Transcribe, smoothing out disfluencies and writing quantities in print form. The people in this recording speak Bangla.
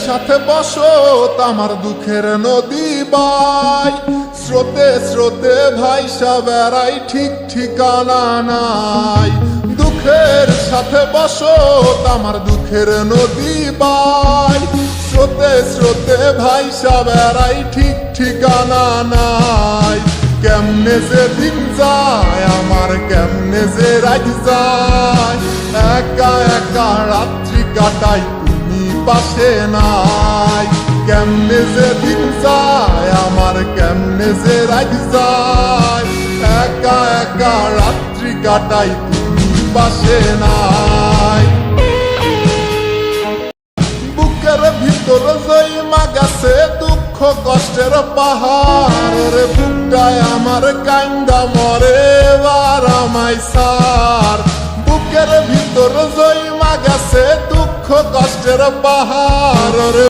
সাথে বসো আমার দুঃখের নদী বাই, স্রোতে স্রোতে ভাইসা বেড়াই ঠিক ঠিকানা নাই। দুঃখের সাথে বসো আমার দুঃখের নদী বাই, স্রোতে স্রোতে ভাইসা বেড়াই ঠিক ঠিকানা নাই। কেমনে যে দিন যায় আমার, কেমনে যে রাত যায়, একা একা রাত্রি কাটাই তুমি পাশে নাই। কেমনে যে দিন যায় আমার, কেমনে যে রাত যায়, একা একা রাত্রি কাটাই তুমি পাশে নাই। বুকের ভিতর জয়মা গেছে দুঃখ কষ্টের পাহাড়, রে বুকটায় আমার কান্দা মরে বার আমায় সার। বুকের ভিতর জয়মা গেছে দুঃখ কষ্টের পাহাড়, রে